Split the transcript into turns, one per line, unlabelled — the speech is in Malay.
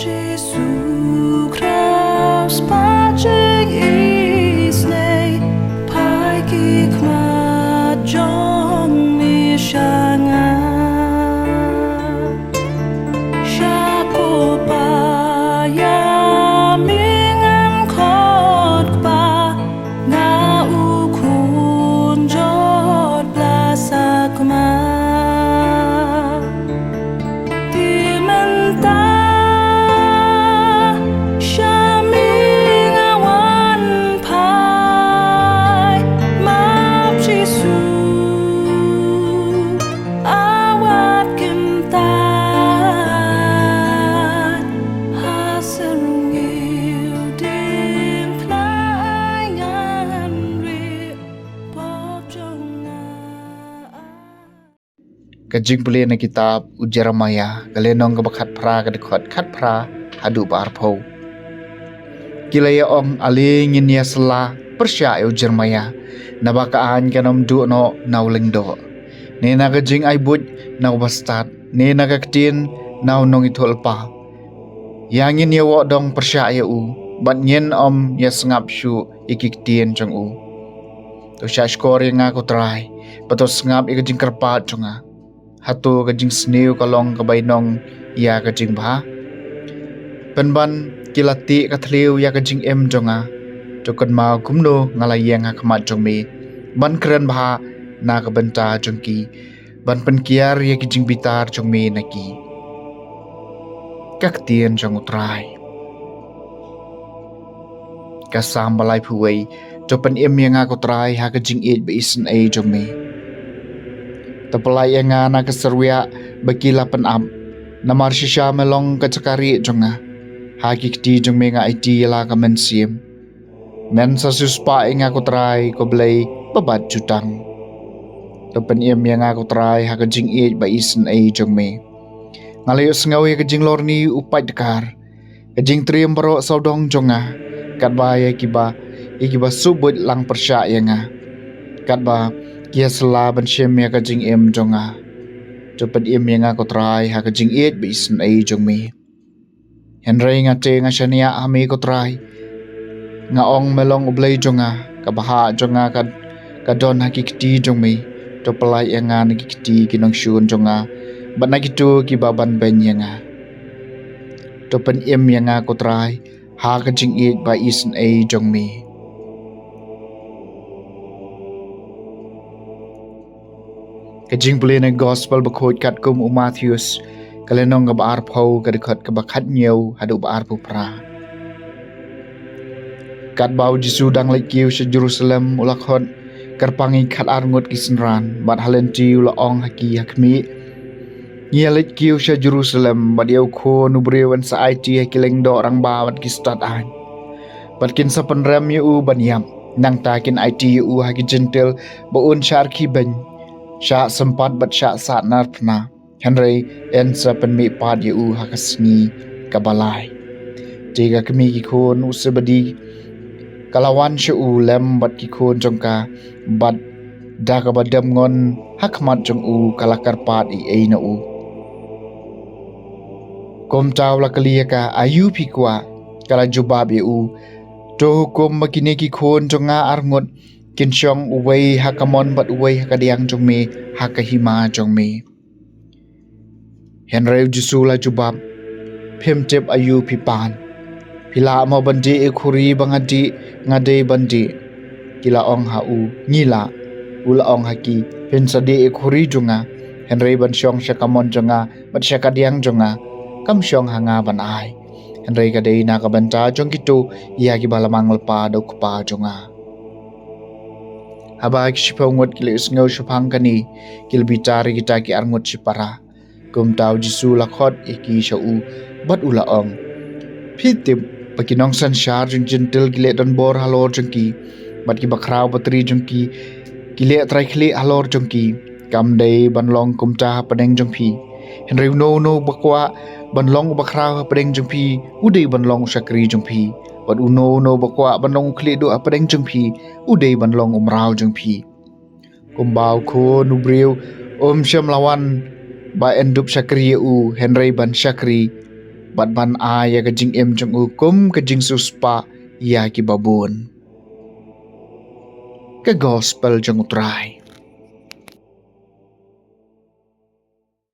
Jesus Christ, patching is nay, Paiki Kma John Mishanga Shakopa Yamingan Kotpa Na Ukun Jod Blasakma
Ka Jingpule na kitab u Jeremiah galenong ka bakhat pra ka dekhat khat pra hadu bar pho kilaya ong aling nya sala persya u Jeremiah na bakaan kanom du no nauling do ne na ka jing ai but na bastat ne na ka tin nau nong ithol pa yangin ya wo dong persya ya u bat nyen om ya sngap shu ikik tien jong u to sha skor nga ko try patos ngap ik jing karpa jonga hatu ka jing sneu kalong ka bainong ya ka jing bha penban kilati ka thliu ya ka jing em jonga to kan ma kumno ngala yang ha khmat jong mi ban kren bha na ka banta jong ki ban pen kiar ya ki jing bitar jong mi na ki kak tien jong utrai ka sam balai phuwei to pen em yang ha ko trai ha ka jing e be isen e jong mi tapalay nga na kasarwya bakila panam na marsisya melong kacakari jonga hakikti jong menga iti la ka mensim men sa suspa nga ko try ko blay babad jutang tapan iem nga ko try ha ka jing e ba isen ay jong me ngalayos ngawi ka jing lorni upay dekar ka jing triem baro saudong jonga katbaya ikiba subut lang persya nga katba kia sela ban shem ya ka jing em jonga chopat em nga ko try ha ka jing et be isen ai jong me henry nga te nga shania ame ko try nga ong melong ublay jonga ka baha jonga ka don hakikti jong me to palai nga nakikti kinong shun jonga ban nagitu ki baban ben nga to pen em nga ko try ha ka jing et ba isen ai jong me ka Jingpule na gospel bakhot kat kum u Matthews kalenong ka baar pho ka dekhat ka bakhat nyeu hadu baar pu pra kat bau Jisu dang lai kiu se Jerusalem ulakhon karpangi khat arngut kisenran bat halenti ula ong haki hakmi nia lai kiu se Jerusalem bat yau kho nu brewan sa IT kileng do rang ba bat kistat an bat kin sa penram yu ban yam nang ta kin IT yu haki gentle ba un char ki ben sya sempat bat sya sat narpna Henry en sa penmi pad yu haka Sngi ka balai tiga kemi ki khon usebadi kalawan syu lem bat ki khon jongka bat da ka badam ngon hakmat jong u kalakar pat I na u kom taw la kalia ka ayu pi kwa kala jubab yu to hukum makine ki khon jonga arngot kin syong uway hakamon bat uway hakadiang jong me hakahima jong me Henry Jisu la jubab phem tep ayu pipan pila mo bandi khuri bangadi ngade bandi kila ong ha u ngila ula ong haki pen sadi khuri junga Henry ban syong syakamon jonga bat syakadiang jonga kam syong hanga ban ai Henry kadai na ka banta jong kitu ia ki balamang lepa do kupa jonga haba ki sipangot kile sngo shapang kani kil bitari kita ki arngot sipara kum taw Jisu lakhot iki shau bat ula ong phitip pakinong san shar jung gentle gile don bor halor jungki bat ki bakrau batri jungki kile trai khle halor jungki kam dei banlong kum ta padeng jungpi Henry no bakwa banlong bakrau padeng jungpi udei banlong sakri jungpi bat uno no bakwa banlong khle do padeng jungpi udei banlong umrau jungpi kumbau ko nubriu sham lawan ba endup sakri u Henry ban sakri Bat ban aya ke jing em jong hukum ke jing suspa ya ki babun. Ke gospel jong utrai.